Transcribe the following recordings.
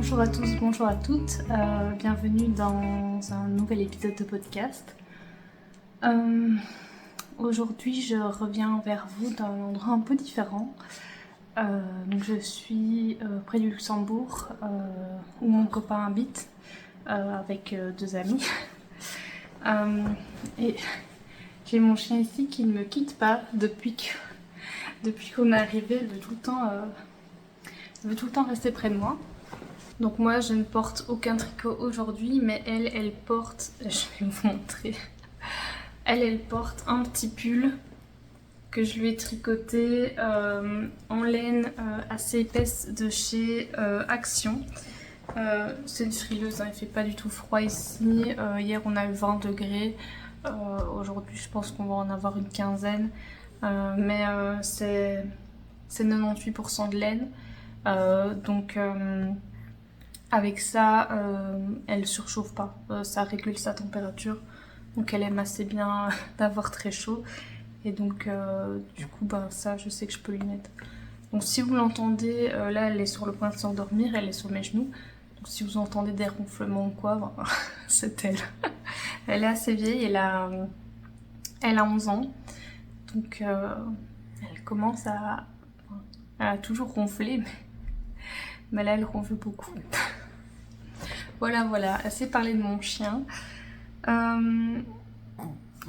Bonjour à tous, bonjour à toutes, bienvenue dans un nouvel épisode de podcast. Aujourd'hui je reviens vers vous d'un endroit un peu différent. Donc je suis près du Luxembourg où mon copain habite avec deux amis. Et j'ai mon chien ici qui ne me quitte pas depuis qu'on est arrivé, il veut tout le temps rester près de moi. Donc moi je ne porte aucun tricot aujourd'hui, mais elle porte, je vais vous montrer, elle porte un petit pull que je lui ai tricoté en laine assez épaisse de chez Action. C'est une frileuse, hein, il fait pas du tout froid ici. Hier on a eu 20 degrés, aujourd'hui je pense qu'on va en avoir une quinzaine, mais c'est 98% de laine, donc avec ça, elle surchauffe pas, ça régule sa température, donc elle aime assez bien d'avoir très chaud. Et donc du coup, ça, je sais que je peux lui mettre. Donc si vous l'entendez, là, elle est sur le point de s'endormir, elle est sur mes genoux. Donc si vous entendez des ronflements ou quoi, c'est elle. Elle est assez vieille, elle a 11 ans. Donc elle commence à... Elle a toujours ronflé, mais là, elle ronfle beaucoup. Voilà, assez parlé de mon chien.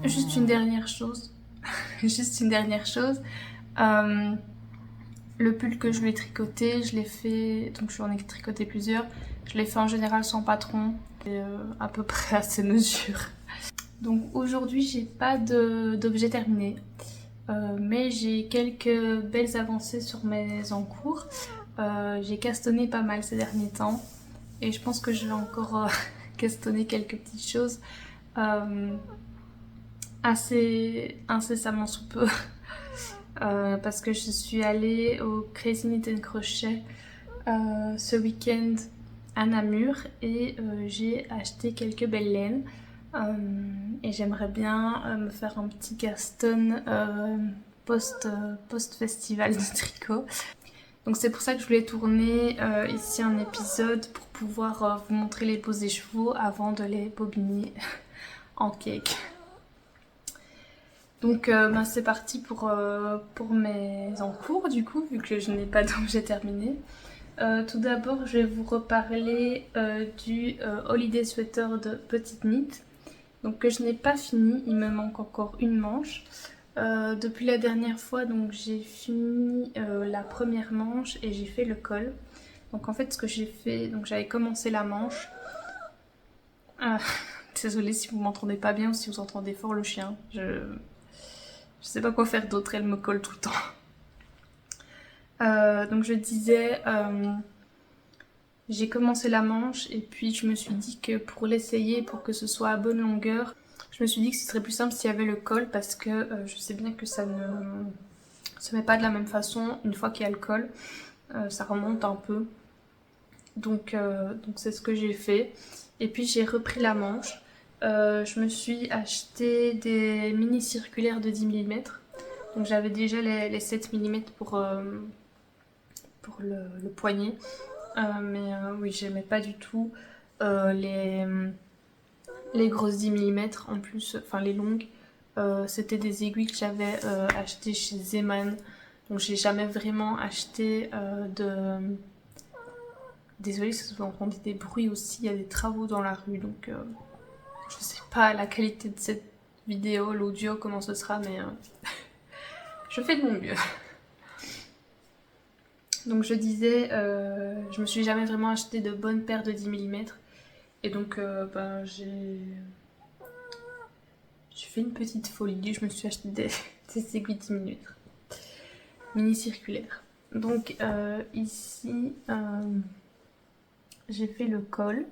Juste une dernière chose. Le pull que je lui ai tricoté, je l'ai fait, donc je lui en ai tricoté plusieurs. Je l'ai fait en général sans patron, et, à peu près à ses mesures. Donc aujourd'hui, j'ai pas d'objet terminé, mais j'ai quelques belles avancées sur mes encours. J'ai castonné pas mal ces derniers temps. Et je pense que je vais encore castonner quelques petites choses assez incessamment sous peu. Parce que je suis allée au Crazy Knit & Crochet ce week-end à Namur et j'ai acheté quelques belles laines. Et j'aimerais bien me faire un petit caston post-festival de tricot. Donc c'est pour ça que je voulais tourner ici un épisode pour pouvoir vous montrer les poses des chevaux avant de les bobiner en cake. Donc c'est parti pour mes encours du coup, vu que je n'ai pas d'objet terminé. Tout d'abord je vais vous reparler du Holiday Sweater de Petite Knit. Donc que je n'ai pas fini, il me manque encore une manche. Depuis la dernière fois, donc j'ai fini la première manche et j'ai fait le col. Donc en fait ce que j'ai fait, donc j'avais commencé la manche. Désolée si vous m'entendez pas bien ou si vous entendez fort le chien. Je sais pas quoi faire d'autre, elle me colle tout le temps. Donc je disais, j'ai commencé la manche et puis je me suis dit que pour l'essayer, pour que ce soit à bonne longueur, je me suis dit que ce serait plus simple s'il y avait le col parce que je sais bien que ça ne se met pas de la même façon une fois qu'il y a le col. Ça remonte un peu. Donc c'est ce que j'ai fait. Et puis j'ai repris la manche. Je me suis acheté des mini circulaires de 10 mm. Donc j'avais déjà les 7 mm pour le poignet. Mais oui, j'aimais pas du tout les grosses 10 mm en plus, enfin les longues. C'était des aiguilles que j'avais achetées chez Zeman. Donc j'ai jamais vraiment acheté de... Désolée si vous entendez des bruits aussi, il y a des travaux dans la rue. Donc je sais pas la qualité de cette vidéo, l'audio, comment ce sera, mais je fais de mon mieux. Donc je disais, je me suis jamais vraiment acheté de bonnes paires de 10 mm. Et donc j'ai fait une petite folie, je me suis acheté des aiguilles 10 mm. Mini circulaires. Donc ici, j'ai fait le col.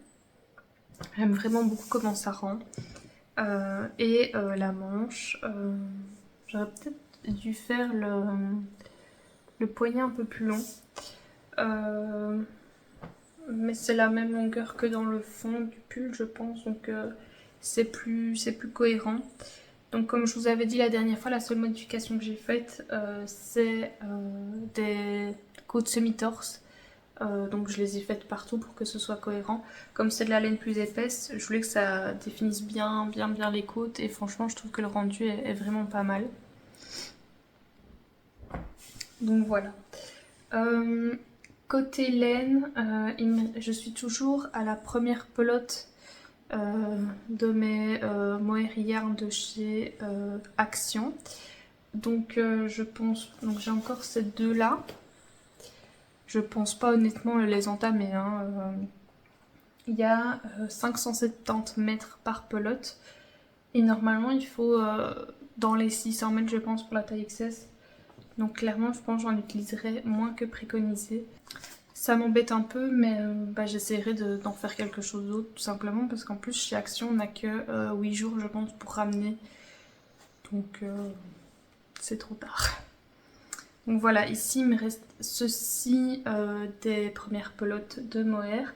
J'aime vraiment beaucoup comment ça rend. Et la manche, j'aurais peut-être dû faire le poignet un peu plus long. Mais c'est la même longueur que dans le fond du pull, je pense, donc c'est plus cohérent. Donc comme je vous avais dit la dernière fois, la seule modification que j'ai faite, c'est des côtes semi-torse. Donc je les ai faites partout pour que ce soit cohérent. Comme c'est de la laine plus épaisse, je voulais que ça définisse bien les côtes et franchement je trouve que le rendu est vraiment pas mal. Donc voilà. Côté laine, je suis toujours à la première pelote de mes mohair yarn de chez Action. Donc je pense, donc j'ai encore ces deux là. Je pense pas honnêtement les entamer. Hein. Il y a 570 mètres par pelote et normalement il faut dans les 600 mètres je pense pour la taille XS. Donc clairement je pense que j'en utiliserai moins que préconisé. Ça m'embête un peu mais j'essaierai d'en faire quelque chose d'autre tout simplement parce qu'en plus chez Action on n'a que 8 jours je pense pour ramener. Donc c'est trop tard. Donc voilà, ici il me reste ceci des premières pelotes de mohair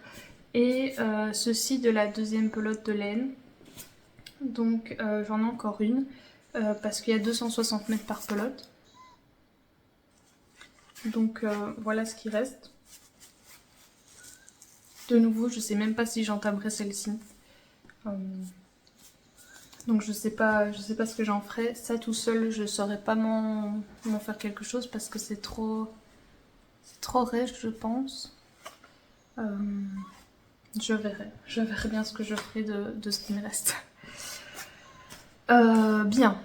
et ceci de la deuxième pelote de laine. Donc j'en ai encore une parce qu'il y a 260 mètres par pelote. Donc voilà ce qui reste. De nouveau, je sais même pas si j'entamerai celle-ci. Donc je sais pas ce que j'en ferai. Ça tout seul, je saurais pas m'en faire quelque chose parce que c'est trop rêche, je pense. Je verrai bien ce que je ferai de ce qui me reste. Bien.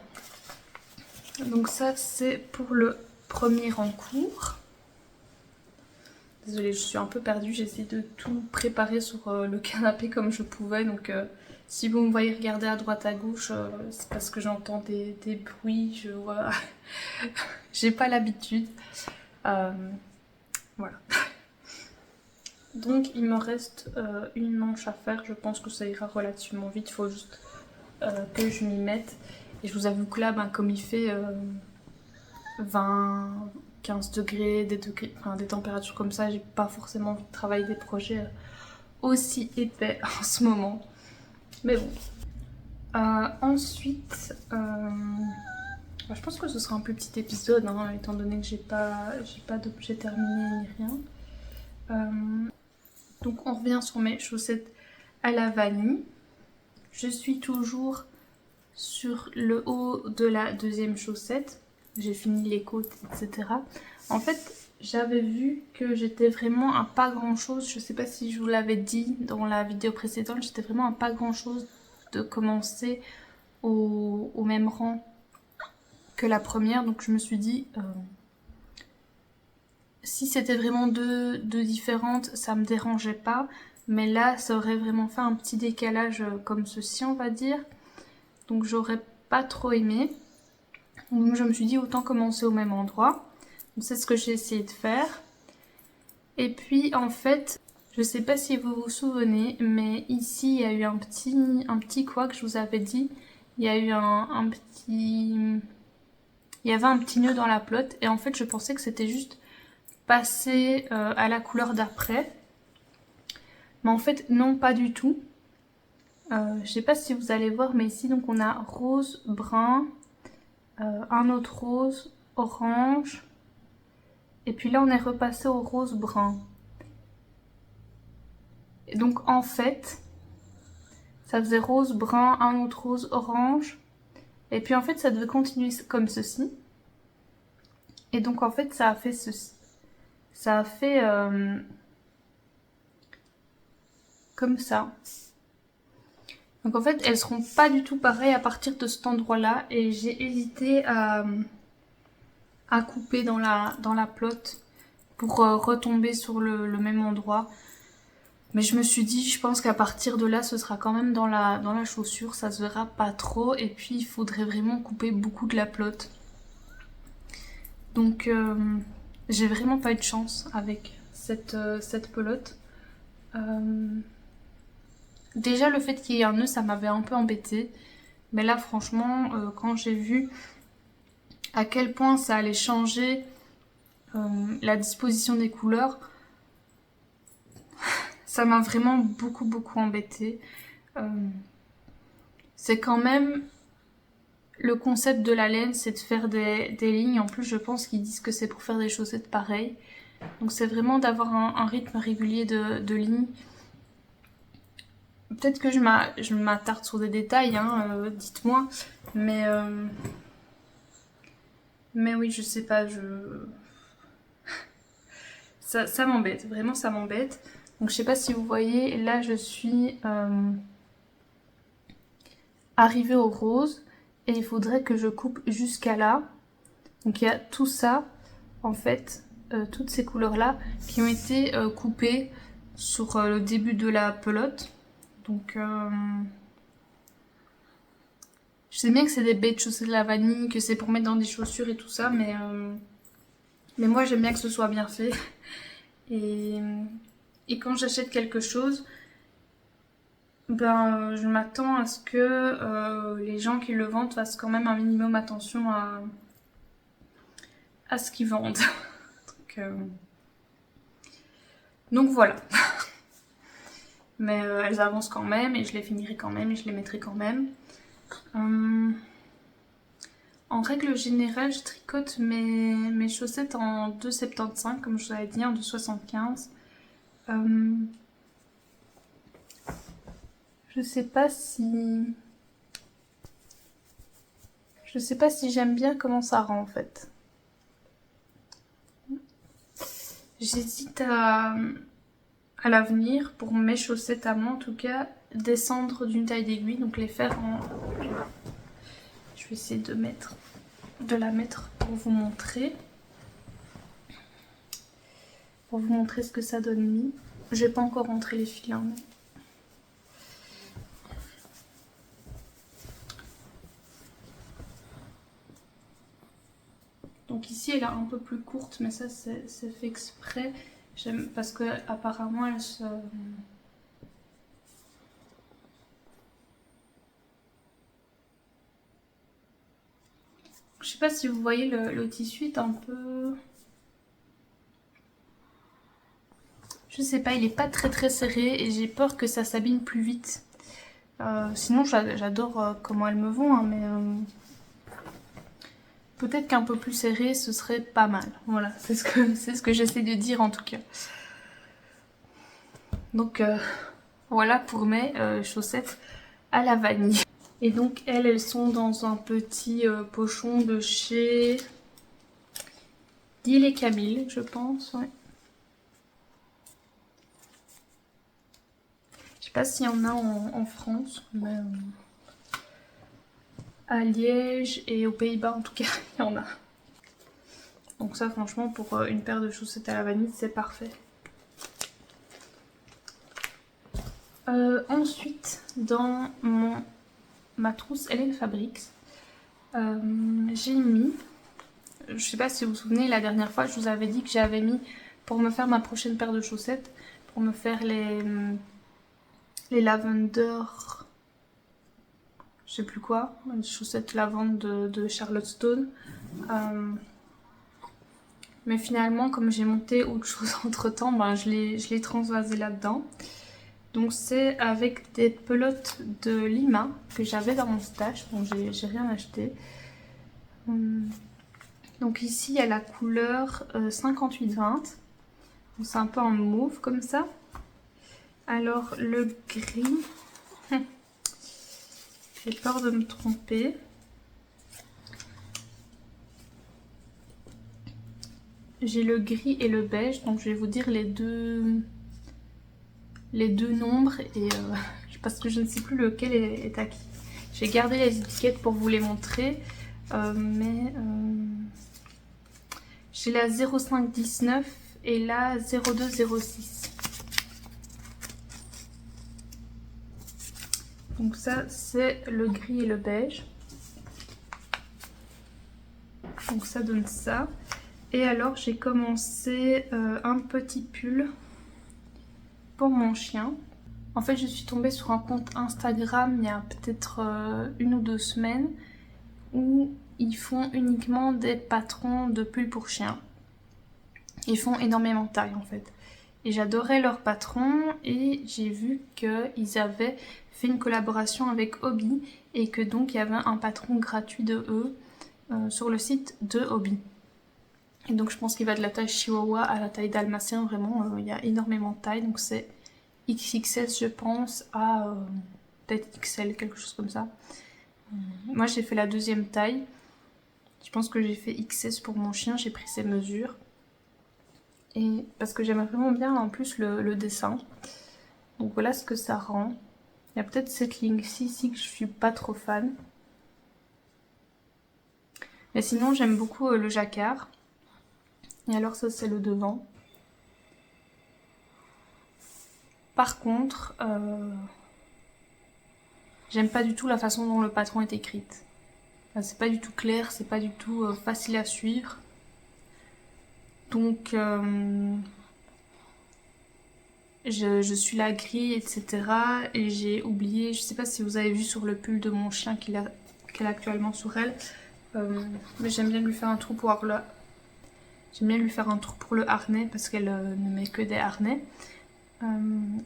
Donc ça c'est pour le premier en cours. Désolée, je suis un peu perdue, j'ai essayé de tout préparer sur le canapé comme je pouvais. Donc si vous me voyez regarder à droite à gauche, c'est parce que j'entends des bruits, je vois. J'ai pas l'habitude. Voilà. Donc il me reste une manche à faire, je pense que ça ira relativement vite, il faut juste que je m'y mette. Et je vous avoue que là, comme il fait 20, 15 degrés, des températures comme ça, j'ai pas forcément envie de travailler des projets aussi épais en ce moment. Mais bon. Ensuite, je pense que ce sera un plus petit épisode, hein, étant donné que j'ai pas d'objet terminé ni rien. Donc on revient sur mes chaussettes à la vanille. Je suis toujours sur le haut de la deuxième chaussette. J'ai fini les côtes, etc. En fait, j'avais vu que j'étais vraiment à pas grand chose. Je sais pas si je vous l'avais dit dans la vidéo précédente. J'étais vraiment à pas grand chose de commencer au même rang que la première. Donc je me suis dit... si c'était vraiment deux différentes, ça me dérangeait pas. Mais là, ça aurait vraiment fait un petit décalage comme ceci, on va dire. Donc j'aurais pas trop aimé. Donc je me suis dit autant commencer au même endroit. Donc c'est ce que j'ai essayé de faire. Et puis en fait, je sais pas si vous vous souvenez, mais ici il y a eu un petit couac, je vous avais dit. Il y a eu un petit... Il y avait un petit nœud dans la pelote. Et en fait, je pensais que c'était juste passer à la couleur d'après. Mais en fait, non, pas du tout. Je sais pas si vous allez voir, mais ici, donc on a rose, brun, un autre rose, orange. Et puis là, on est repassé au rose brun. Et donc, en fait, ça faisait rose, brun, un autre rose, orange. Et puis, en fait, ça devait continuer comme ceci. Et donc, en fait, ça a fait ceci. Ça a fait comme ça. Donc en fait, elles seront pas du tout pareilles à partir de cet endroit-là. Et j'ai hésité à couper dans la pelote pour retomber sur le même endroit. Mais je me suis dit, je pense qu'à partir de là, ce sera quand même dans la chaussure. Ça se verra pas trop. Et puis, il faudrait vraiment couper beaucoup de la pelote. Donc, j'ai vraiment pas eu de chance avec cette pelote. Déjà, le fait qu'il y ait un nœud, ça m'avait un peu embêtée. Mais là, franchement, quand j'ai vu à quel point ça allait changer la disposition des couleurs, ça m'a vraiment beaucoup embêtée. C'est quand même... Le concept de la laine, c'est de faire des lignes. En plus, je pense qu'ils disent que c'est pour faire des chaussettes pareilles. Donc c'est vraiment d'avoir un rythme régulier de ligne. Peut-être que je m'attarde sur des détails, hein, dites-moi. Mais oui, je sais pas, ça m'embête, vraiment ça m'embête. Donc je sais pas si vous voyez, là je suis arrivée au rose et il faudrait que je coupe jusqu'à là. Donc il y a tout ça, en fait, toutes ces couleurs-là qui ont été coupées sur le début de la pelote. Donc je sais bien que c'est des baies de chaussettes de la vanille, que c'est pour mettre dans des chaussures et tout ça, mais moi j'aime bien que ce soit bien fait. Et quand j'achète quelque chose, ben je m'attends à ce que les gens qui le vendent fassent quand même un minimum attention à ce qu'ils vendent. Donc voilà. Mais elles avancent quand même et je les finirai quand même et je les mettrai quand même. En règle générale, je tricote mes chaussettes en 2,75 comme je vous avais dit, en 2,75. Je sais pas si j'aime bien comment ça rend en fait. J'hésite à l'avenir, pour mes chaussettes à moi en tout cas, descendre d'une taille d'aiguille, donc les faire en... Je vais essayer de la mettre pour vous montrer. Pour vous montrer ce que ça donne mis. J'ai pas encore rentré les fils, hein, mais... Donc ici elle est un peu plus courte, mais ça c'est fait exprès. J'aime parce que apparemment elle se... Je sais pas si vous voyez le tissu est un peu... Je sais pas, il est pas très serré et j'ai peur que ça s'abîme plus vite. Sinon j'adore comment elles me vont, hein, mais... Peut-être qu'un peu plus serré, ce serait pas mal. Voilà, c'est ce que j'essaie de dire en tout cas. Donc voilà pour mes chaussettes à la vanille. Et donc elles sont dans un petit pochon de chez Dil et Camille, je pense. Ouais. Je sais pas s'il y en a en France, mais à Liège et aux Pays-Bas en tout cas, il y en a. Donc ça franchement pour une paire de chaussettes à la vanille, c'est parfait. Ensuite, dans ma trousse Hélène Fabrics, j'ai mis, je sais pas si vous vous souvenez, la dernière fois je vous avais dit que j'avais mis, pour me faire ma prochaine paire de chaussettes, pour me faire les lavender, je sais plus quoi, les chaussettes lavande de Charlotte Stone. Mais finalement, comme j'ai monté autre chose entre temps, ben, je l'ai transvasé là-dedans. Donc c'est avec des pelotes de Lima que j'avais dans mon stash. Bon, j'ai rien acheté. Donc ici, il y a la couleur 58-20. C'est un peu en mauve comme ça. Alors le gris... J'ai peur de me tromper. J'ai le gris et le beige. Donc je vais vous dire les deux nombres et parce que je ne sais plus lequel est à qui. J'ai gardé les étiquettes pour vous les montrer, j'ai la 0519 et la 0206. Donc ça c'est le gris et le beige. Donc ça donne ça. Et alors j'ai commencé un petit pull pour mon chien. En fait, je suis tombée sur un compte Instagram il y a peut-être 1 ou 2 semaines où ils font uniquement des patrons de pulls pour chiens. Ils font énormément de taille en fait. Et j'adorais leurs patrons et j'ai vu qu'ils avaient fait une collaboration avec Hobby et que donc il y avait un patron gratuit de eux sur le site de Hobby. Et donc je pense qu'il va de la taille chihuahua à la taille dalmatien, vraiment, il y a énormément de taille. Donc c'est XXS je pense à peut-être XL, quelque chose comme ça. Moi j'ai fait la deuxième taille. Je pense que j'ai fait XS pour mon chien, j'ai pris ses mesures. Et parce que j'aime vraiment bien en plus le dessin. Donc voilà ce que ça rend. Il y a peut-être cette ligne-ci ici que je suis pas trop fan. Mais sinon j'aime beaucoup le jacquard. Et alors ça c'est le devant. Par contre, j'aime pas du tout la façon dont le patron est écrit. Enfin, c'est pas du tout clair, c'est pas du tout facile à suivre. Donc je suis la grille, etc. Et j'ai oublié, je sais pas si vous avez vu sur le pull de mon chien qu'elle a actuellement sur elle. Mais j'aime bien lui faire un trou pour le harnais parce qu'elle ne met que des harnais.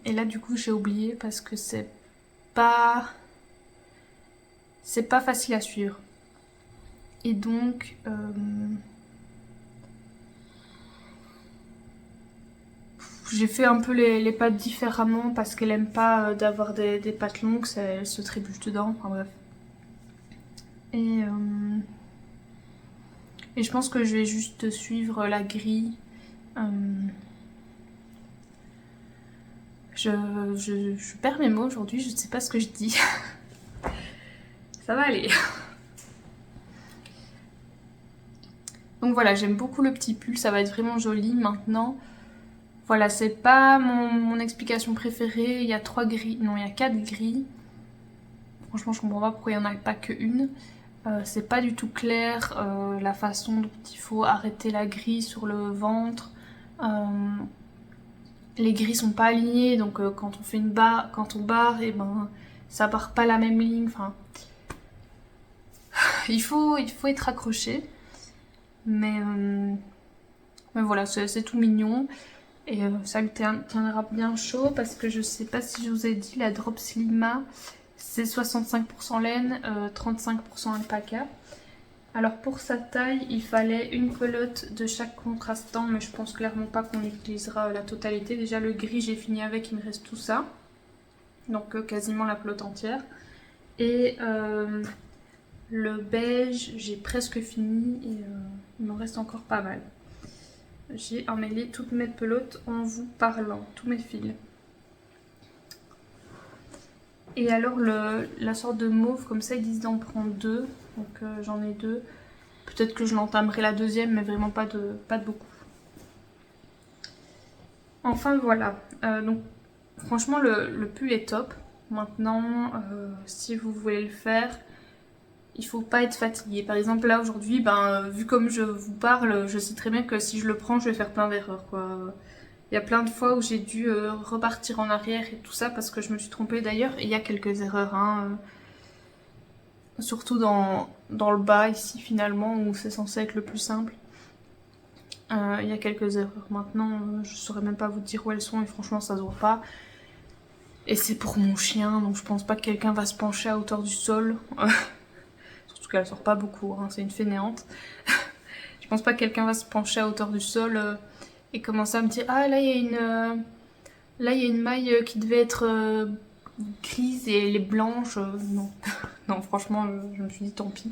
Et là du coup j'ai oublié parce que c'est pas facile à suivre. Et donc j'ai fait un peu les pattes différemment parce qu'elle aime pas d'avoir des pattes longues, elle se trébuche dedans, enfin bref. Et je pense que je vais juste suivre la grille. Je perds mes mots aujourd'hui, je ne sais pas ce que je dis. Ça va aller. Donc voilà, j'aime beaucoup le petit pull, ça va être vraiment joli maintenant. Voilà, c'est pas mon explication préférée. Il y a 3 grilles, non, il y a 4 grilles. Franchement, je comprends pas pourquoi il n'y en a pas qu'une. C'est pas du tout clair la façon dont il faut arrêter la grille sur le ventre. Les grilles sont pas alignées, donc quand on fait quand on barre, et ben ça barre pas la même ligne. Enfin, il faut être accroché. Mais voilà, c'est tout mignon. Et ça lui tiendra bien chaud parce que je sais pas si je vous ai dit, la Drop Slima, c'est 65% laine, 35% alpaca. Alors pour sa taille, il fallait une pelote de chaque contrastant, mais je pense clairement pas qu'on utilisera la totalité. Déjà le gris, j'ai fini avec, il me reste tout ça. Donc quasiment la pelote entière. Et le beige, j'ai presque fini et il m'en reste encore pas mal. J'ai emmêlé toutes mes pelotes en vous parlant, tous mes fils. Et alors la sorte de mauve, comme ça ils disent d'en prendre 2, donc j'en ai 2. Peut-être que je l'entamerai la deuxième, mais vraiment pas de beaucoup. Enfin voilà, donc franchement le pull est top. Maintenant, si vous voulez le faire, il faut pas être fatigué. Par exemple là aujourd'hui, vu comme je vous parle, je sais très bien que si je le prends, je vais faire plein d'erreurs quoi. Il y a plein de fois où j'ai dû repartir en arrière et tout ça parce que je me suis trompée. D'ailleurs, il y a quelques erreurs, hein, surtout dans le bas ici finalement où c'est censé être le plus simple. Il y a quelques erreurs. Maintenant, je saurais même pas vous dire où elles sont et franchement ça se voit pas. Et c'est pour mon chien, donc je pense pas que quelqu'un va se pencher à hauteur du sol. Surtout qu'elle sort pas beaucoup, hein, c'est une fainéante. Je pense pas que quelqu'un va se pencher à hauteur du sol et commencer à me dire ah là il y a une maille qui devait être grise et elle est blanche. Non, non franchement je me suis dit tant pis.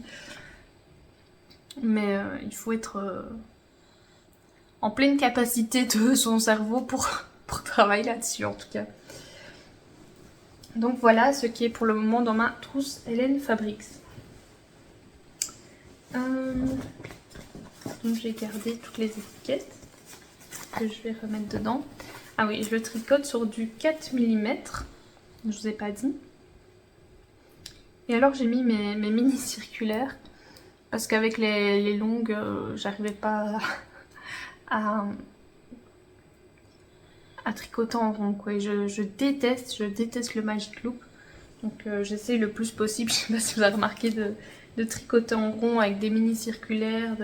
Mais il faut être en pleine capacité de son cerveau pour travailler là-dessus en tout cas. Donc voilà ce qui est pour le moment dans ma trousse Hélène Fabrics. Donc j'ai gardé toutes les étiquettes que je vais remettre dedans. Ah oui, je le tricote sur du 4 mm, je vous ai pas dit. Et alors j'ai mis mes mini circulaires parce qu'avec les longues, j'arrivais pas à tricoter en rond quoi. Et je déteste le Magic Loop. Donc j'essaye le plus possible, je sais pas si vous avez remarqué, de tricoter en rond avec des mini circulaires,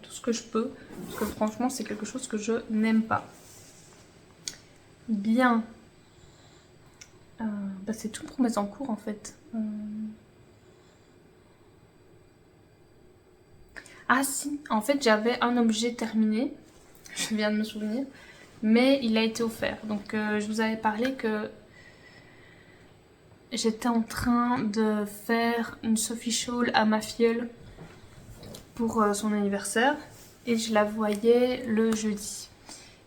tout ce que je peux. Parce que franchement c'est quelque chose que je n'aime pas. Bien. C'est tout pour mes encours en fait. Ah si, en fait j'avais un objet terminé, je viens de me souvenir, mais il a été offert. Donc je vous avais parlé que j'étais en train de faire une Sophie Shawl à ma filleule pour son anniversaire et je la voyais le jeudi.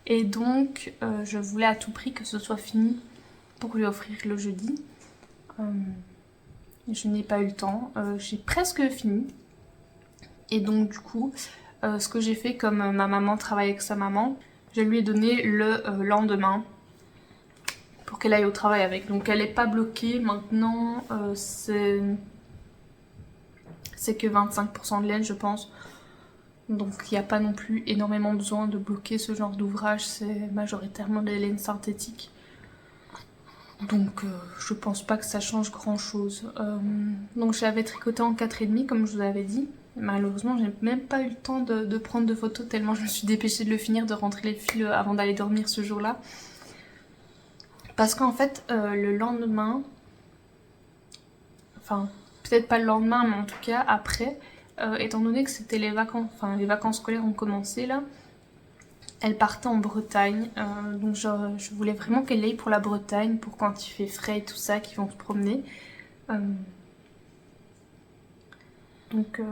Et donc je voulais à tout prix que ce soit fini pour lui offrir le jeudi. Je n'ai pas eu le temps, j'ai presque fini. Et donc du coup, ce que j'ai fait, comme ma maman travaille avec sa maman, je lui ai donné le lendemain pour qu'elle aille au travail avec. Donc elle n'est pas bloquée maintenant, c'est que 25% de laine je pense. Donc il n'y a pas non plus énormément besoin de bloquer ce genre d'ouvrage, c'est majoritairement des laines synthétiques. Donc je pense pas que ça change grand chose. Donc j'avais tricoté en 4,5 comme je vous avais dit. Malheureusement j'ai même pas eu le temps de prendre de photos tellement je me suis dépêchée de le finir, de rentrer les fils avant d'aller dormir ce jour-là. Parce qu'en fait le lendemain, enfin peut-être pas le lendemain mais en tout cas après, étant donné que c'était les vacances scolaires ont commencé là, elle partait en Bretagne, donc je voulais vraiment qu'elle aille pour la Bretagne, pour quand il fait frais et tout ça, qu'ils vont se promener. Donc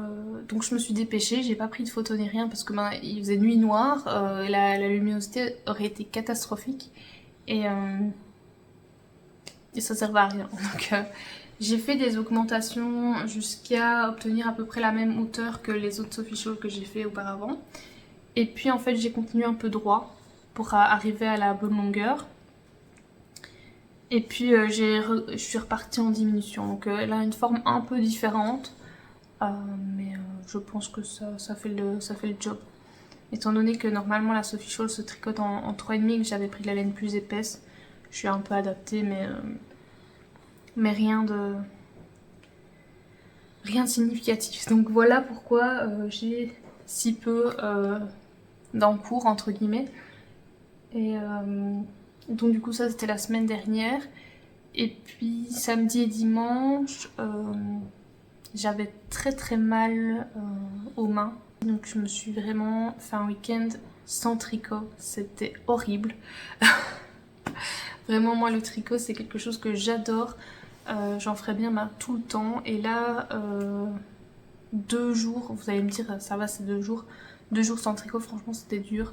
je me suis dépêchée, j'ai pas pris de photos ni rien parce que il faisait nuit noire, la luminosité aurait été catastrophique et ça servait à rien. Donc j'ai fait des augmentations jusqu'à obtenir à peu près la même hauteur que les autres Sophie Shawl que j'ai fait auparavant. Et puis en fait j'ai continué un peu droit pour arriver à la bonne longueur. Et puis je suis repartie en diminution. Donc elle a une forme un peu différente. Mais je pense que ça fait le job. Étant donné que normalement la Sophie Shawl se tricote en 3,5 et que j'avais pris de la laine plus épaisse, je suis un peu adaptée mais rien de significatif. Donc voilà pourquoi j'ai si peu d'encours entre guillemets. Et donc du coup ça c'était la semaine dernière. Et puis samedi et dimanche j'avais très mal aux mains. Donc je me suis vraiment fait un week-end sans tricot. C'était horrible. Vraiment moi le tricot c'est quelque chose que j'adore. J'en ferais bien tout le temps. Et là 2 jours, vous allez me dire ça va c'est 2 jours. 2 jours sans tricot franchement c'était dur.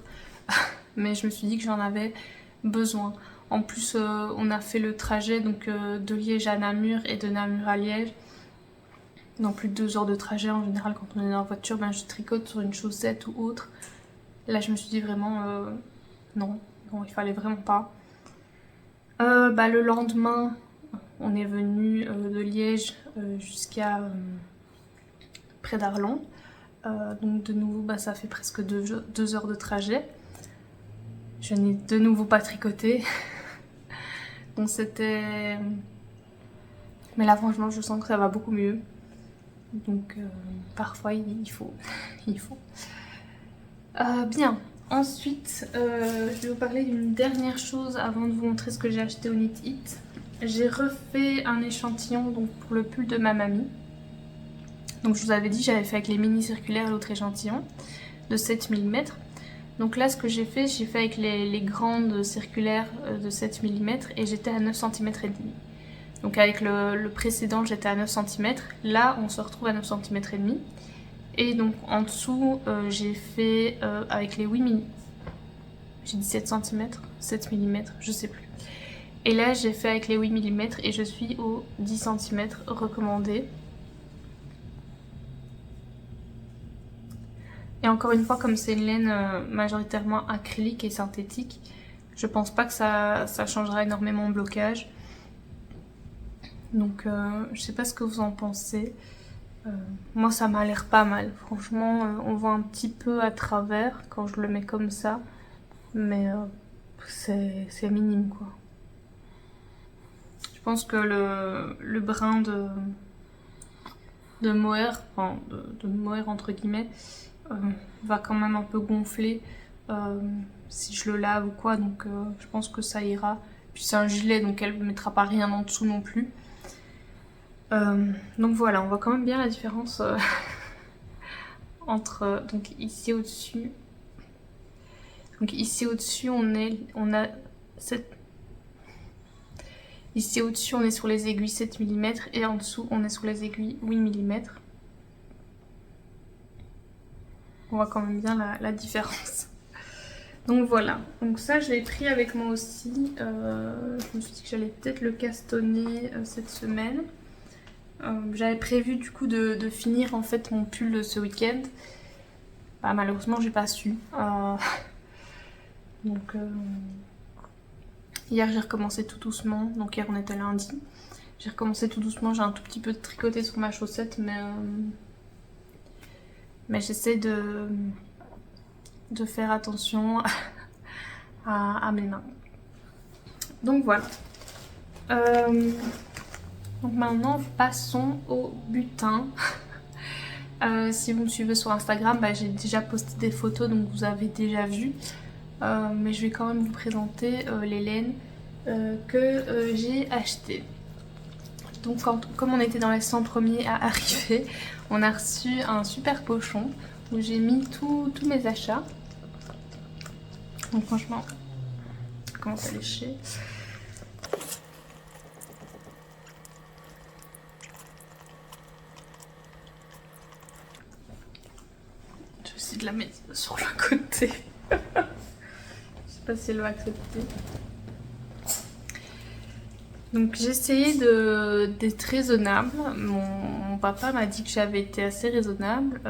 Mais je me suis dit que j'en avais besoin. En plus on a fait le trajet donc de Liège à Namur et de Namur à Liège. Dans plus de 2 heures de trajet en général quand on est en voiture, je tricote sur une chaussette ou autre. Là je me suis dit vraiment non il fallait vraiment pas. Le lendemain on est venu de Liège jusqu'à près d'Arlon. Donc de nouveau ça fait presque 2 heures de trajet. Je n'ai de nouveau pas tricoté. Donc c'était... Mais là franchement je sens que ça va beaucoup mieux. Donc parfois il faut. Bien. Ensuite, je vais vous parler d'une dernière chose avant de vous montrer ce que j'ai acheté au Knit It. J'ai refait un échantillon donc, pour le pull de ma mamie. Donc je vous avais dit j'avais fait avec les mini circulaires l'autre échantillon de 7 mm. Donc là ce que j'ai fait avec les grandes circulaires de 7 mm et j'étais à 9 cm et demi. Donc avec le précédent j'étais à 9 cm, là on se retrouve à 9 cm et demi. Et donc en dessous j'ai fait avec les 8 mm, j'ai dit 7 cm, 7 mm, je sais plus. Et là j'ai fait avec les 8 mm et je suis au 10 cm recommandé. Et encore une fois, comme c'est une laine majoritairement acrylique et synthétique, je pense pas que ça changera énormément mon blocage. Donc je sais pas ce que vous en pensez. Moi ça m'a l'air pas mal. Franchement on voit un petit peu à travers quand je le mets comme ça. Mais c'est minime quoi. Je pense que le brin de mohair, enfin de mohair entre guillemets, va quand même un peu gonfler si je le lave ou quoi. Donc je pense que ça ira. Puis c'est un gilet donc elle ne mettra pas rien en dessous non plus. Donc voilà, on voit quand même bien la différence entre donc ici au-dessus. Donc ici au-dessus on a cette. Ici au-dessus on est sur les aiguilles 7 mm et en dessous on est sur les aiguilles 8 mm. On voit quand même bien la différence. Donc voilà, donc ça je l'ai pris avec moi aussi. Je me suis dit que j'allais peut-être le castonner cette semaine. J'avais prévu du coup de finir en fait mon pull ce week-end. Bah, malheureusement j'ai pas su. Donc hier j'ai recommencé tout doucement. Donc hier on était lundi. J'ai recommencé tout doucement, j'ai un tout petit peu tricoté sur ma chaussette, mais j'essaie de faire attention à mes mains. Donc voilà. Donc maintenant passons au butin. Si vous me suivez sur Instagram, bah, j'ai déjà posté des photos donc vous avez déjà vu. Mais je vais quand même vous présenter les laines que j'ai achetées. Donc comme on était dans les 100 premiers à arriver, on a reçu un super pochon où j'ai mis tous mes achats. Donc franchement, ça commence à lécher. Je vais essayer de la mettre sur le côté. Je sais pas si elle va accepter. Donc j'ai essayé d'être raisonnable. Mon papa m'a dit que j'avais été assez raisonnable.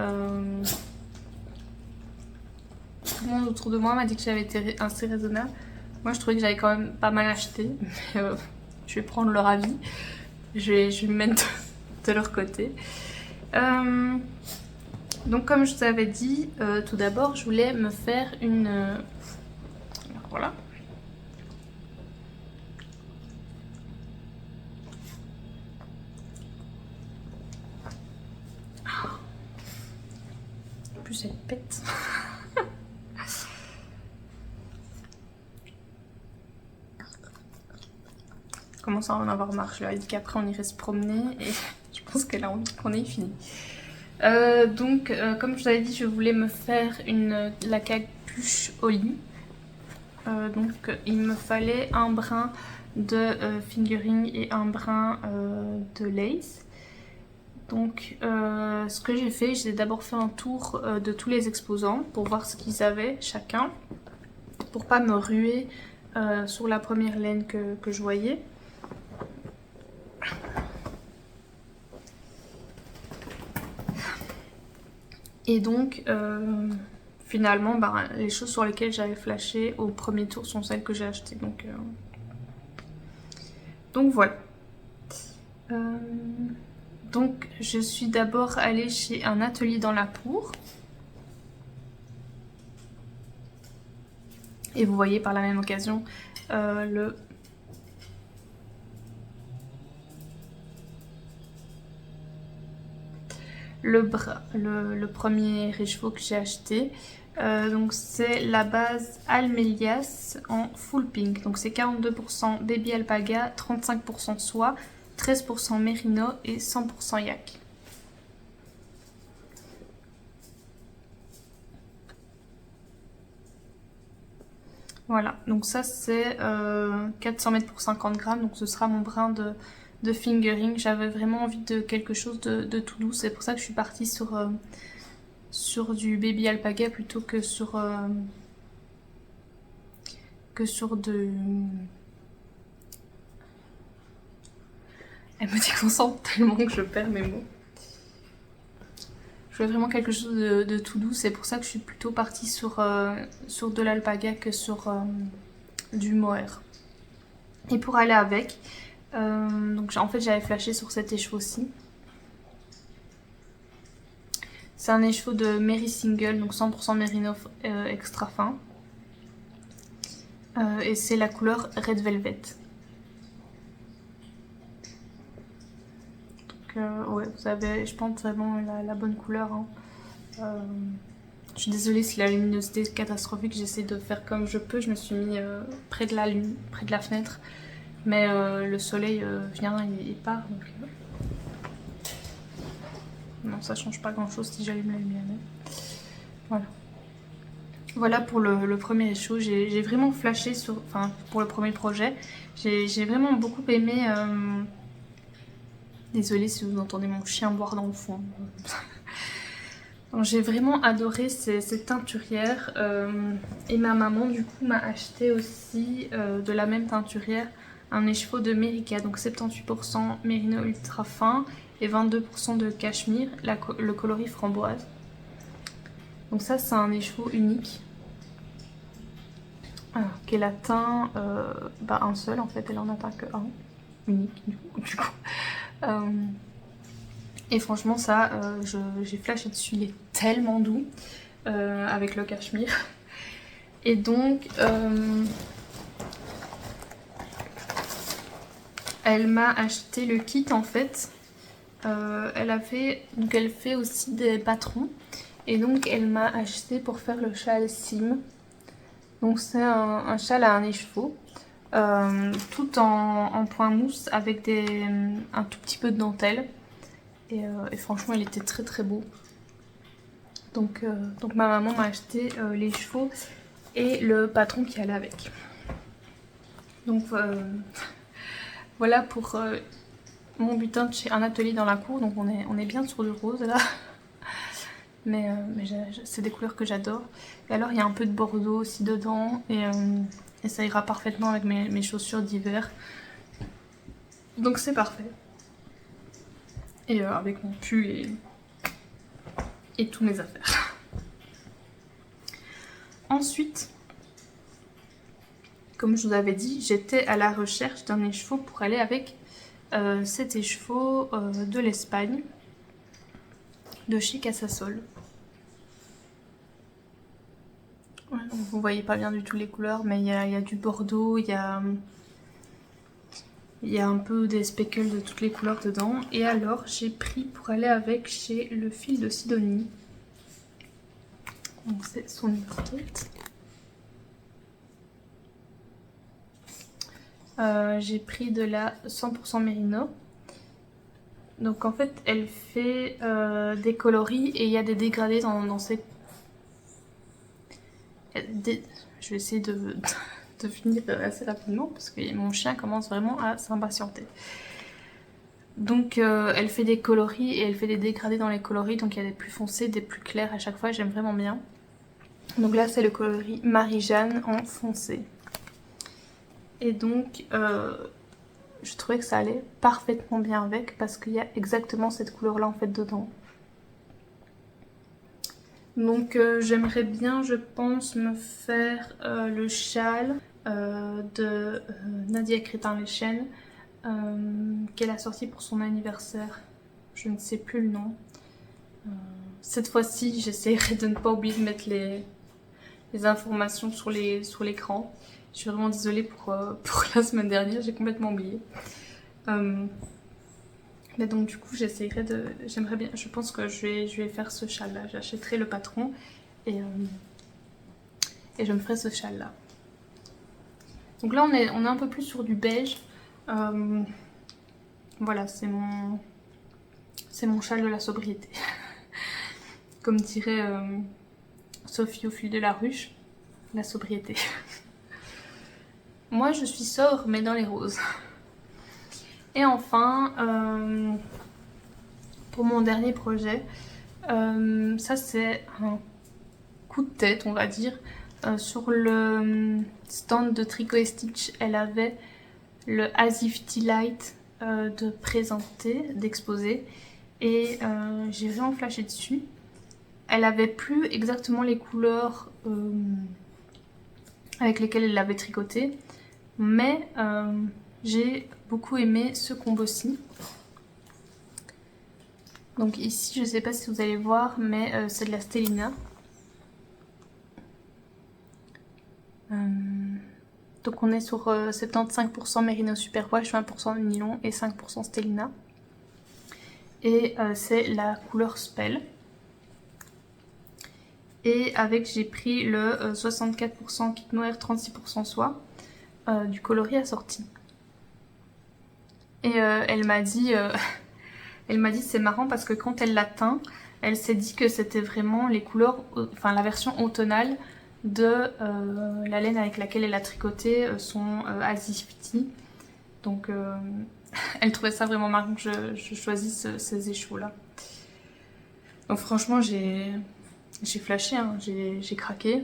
Tout le monde autour de moi m'a dit que j'avais été assez raisonnable. Moi je trouvais que j'avais quand même pas mal acheté. Mais je vais prendre leur avis. Je vais me mettre de leur côté. Donc comme je vous avais dit, tout d'abord je voulais me faire une... voilà. En plus elle pète. Je commence à en avoir marre. Je leur ai dit qu'après on irait se promener et je pense qu'elle a envie qu'on ait fini. Donc comme je vous avais dit, je voulais me faire la capuche au lit. Donc il me fallait un brin de fingering et un brin de lace. Donc ce que j'ai fait, j'ai d'abord fait un tour de tous les exposants pour voir ce qu'ils avaient chacun, pour pas me ruer sur la première laine que je voyais. Et donc finalement bah, les choses sur lesquelles j'avais flashé au premier tour sont celles que j'ai achetées. Donc voilà. Donc je suis d'abord allée chez un atelier dans la Pour. Et vous voyez par la même occasion le premier écheveau que j'ai acheté. Donc c'est la base Almelias en full pink. Donc c'est 42% baby alpaga, 35% soie, 13% mérino et 100% yak. Voilà, donc ça c'est 400 mètres pour 50 grammes, donc ce sera mon brin de fingering. J'avais vraiment envie de quelque chose de tout doux, c'est pour ça que je suis partie sur du baby alpaga plutôt que sur de... Elle me déconcentre tellement que je perds mes mots. Je voulais vraiment quelque chose de tout doux, c'est pour ça que je suis plutôt partie sur de l'alpaga que sur du mohair. Et pour aller avec, donc en fait j'avais flashé sur cet écheveau-ci. C'est un écheveau de Mary Single, donc 100% mérino extra fin. Et c'est la couleur Red Velvet. Ouais, vous avez, je pense, vraiment la bonne couleur. Hein. Je suis désolée si la luminosité est catastrophique, j'essaie de faire comme je peux. Je me suis mis près de la lune, près de la fenêtre. Mais le soleil vient et part. non, ça change pas grand chose si j'allume la lumière. Voilà. Voilà pour le premier écho. J'ai vraiment flashé sur... Enfin, pour le premier projet. J'ai vraiment beaucoup aimé... Désolée si vous entendez mon chien boire dans le fond. J'ai vraiment adoré cette teinturière. Et ma maman, du coup, m'a acheté aussi de la même teinturière un écheveau de Merica. Donc 78% mérino ultra fin et 22% de cachemire. Le coloris framboise. Donc ça, c'est un écheveau unique. Qu'elle a teint un seul en fait, elle en a teint que un, unique du coup. Et franchement ça, j'ai flashé dessus, il est tellement doux avec le cachemire. Et donc elle m'a acheté le kit en fait. Elle fait aussi des patrons et donc elle m'a acheté pour faire le châle Sim. Donc c'est un châle à un écheveau, tout en point mousse avec un tout petit peu de dentelle. Et franchement il était très très beau. Donc ma maman m'a acheté les chevaux et le patron qui allait avec. Donc voilà pour mon butin de chez Un Atelier dans la Cour. Donc on est bien sur du rose là. Mais c'est des couleurs que j'adore. Et alors il y a un peu de bordeaux aussi dedans. Et ça ira parfaitement avec mes chaussures d'hiver. Donc c'est parfait. Et avec mon pull et tous mes affaires. Ensuite, comme je vous avais dit, j'étais à la recherche d'un écheveau pour aller avec cet écheveau de l'Espagne, de chez Casasol. Ouais, donc vous voyez pas bien du tout les couleurs, mais il y a du bordeaux, il y a un peu des speckles de toutes les couleurs dedans. Et alors j'ai pris pour aller avec chez Le Fil de Sidonie. Donc c'est son étiquette. J'ai pris de la 100% Mérino. Donc en fait elle fait des coloris et il y a des dégradés dans ces... Je vais essayer de finir assez rapidement parce que mon chien commence vraiment à s'impatienter. Donc elle fait des coloris et elle fait des dégradés dans les coloris. Donc il y a des plus foncés, des plus clairs à chaque fois, j'aime vraiment bien. Donc là c'est le coloris Marie-Jeanne en foncé. Et donc je trouvais que ça allait parfaitement bien avec parce qu'il y a exactement cette couleur là en fait dedans. Donc j'aimerais bien, je pense, me faire le châle de Nadia Crétin-Lechaine qu'elle a sorti pour son anniversaire. Je ne sais plus le nom. Cette fois-ci, j'essaierai de ne pas oublier de mettre les informations sur l'écran. Je suis vraiment désolée pour la semaine dernière, j'ai complètement oublié. Mais donc du coup j'essaierai j'aimerais bien, je pense que je vais faire ce châle là, j'achèterai le patron et je me ferai ce châle là. Donc là on est un peu plus sur du beige. Voilà, c'est mon châle de la sobriété. Comme dirait Sophie au fil de la ruche, la sobriété. Moi je suis sobre mais dans les roses. Et enfin, pour mon dernier projet, ça c'est un coup de tête on va dire. Sur le stand de Tricot et Stitch, elle avait le Asif Tea Light de présenter, d'exposer. Et j'ai vraiment flashé dessus. Elle avait plus exactement les couleurs avec lesquelles elle l'avait tricoté. Mais j'ai beaucoup aimé ce combo-ci. Donc ici, je ne sais pas si vous allez voir, mais c'est de la Stellina. Donc on est sur 75% Merino Superwash, 20% nylon et 5% Stellina. Et c'est la couleur Spell. Et avec, j'ai pris le 64% kit mohair, 36% soie du coloris assorti. Et elle m'a dit Elle m'a dit c'est marrant parce que quand elle l'a teint, elle s'est dit que c'était vraiment les couleurs, enfin la version automnale de la laine avec laquelle elle a tricoté son Azifiti. Donc elle trouvait ça vraiment marrant que je choisisse ces échos là. Donc franchement j'ai flashé, hein, j'ai craqué.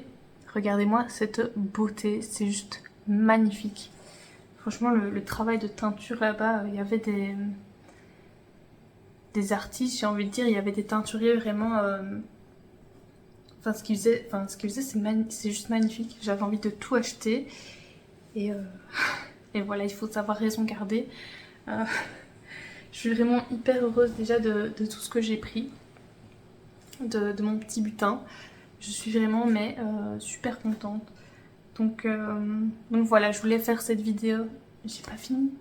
Regardez-moi cette beauté, c'est juste magnifique. Franchement le travail de teinture là-bas, il y avait des artistes, j'ai envie de dire, il y avait des teinturiers vraiment... Enfin, ce qu'ils faisaient, c'est juste magnifique. J'avais envie de tout acheter. Et, et voilà, il faut savoir raison garder. Je suis vraiment hyper heureuse déjà de tout ce que j'ai pris. De mon petit butin. Je suis vraiment super contente. Donc voilà, je voulais faire cette vidéo. J'ai pas fini.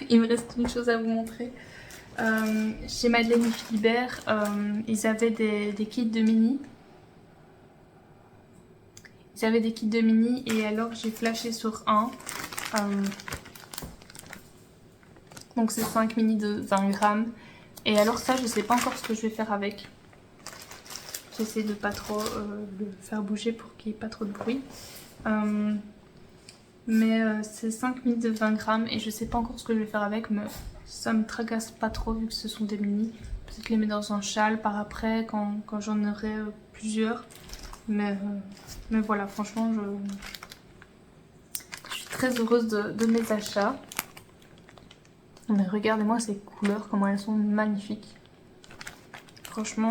Il me reste une chose à vous montrer. Chez Madeleine et Philibert, ils avaient des kits de mini. Ils avaient des kits de mini et alors j'ai flashé sur un. Donc c'est 5 mini de 20 grammes. Et alors ça, je sais pas encore ce que je vais faire avec. J'essaie de pas trop le faire bouger pour qu'il n'y ait pas trop de bruit. C'est 5 mini de 20 grammes et je sais pas encore ce que je vais faire avec, mais ça me tracasse pas trop vu que ce sont des mini. Peut-être les mettre dans un châle par après quand j'en aurai plusieurs. Mais voilà, franchement, je suis très heureuse de mes achats. Mais regardez-moi ces couleurs, comment elles sont magnifiques. Franchement,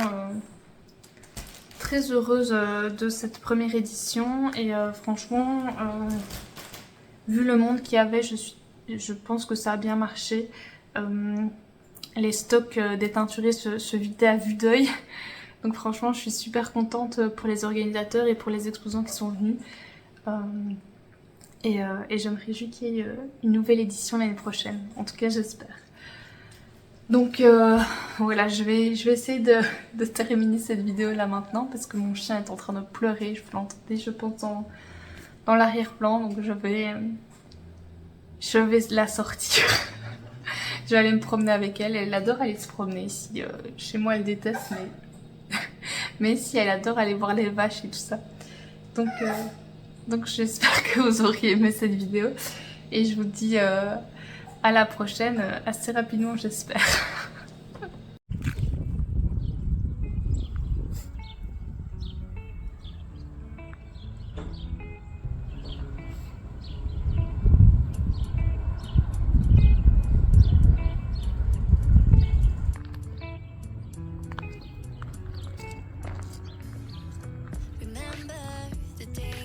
très heureuse de cette première édition. Et franchement, vu le monde qu'il y avait, je pense que ça a bien marché. Les stocks des teinturiers se vidaient à vue d'œil. Donc franchement, je suis super contente pour les organisateurs et pour les exposants qui sont venus. Et je me réjouis qu'il y ait une nouvelle édition l'année prochaine. En tout cas, j'espère. Donc voilà, je vais essayer de terminer cette vidéo là maintenant parce que mon chien est en train de pleurer. Je peux l'entendre, je pense, dans l'arrière-plan. Donc je vais la sortir. Je vais aller me promener avec elle. Elle adore aller se promener ici. Chez moi, elle déteste, mais si, elle adore aller voir les vaches et tout ça. Donc j'espère que vous auriez aimé cette vidéo. Et je vous dis à la prochaine, assez rapidement j'espère. Remember the day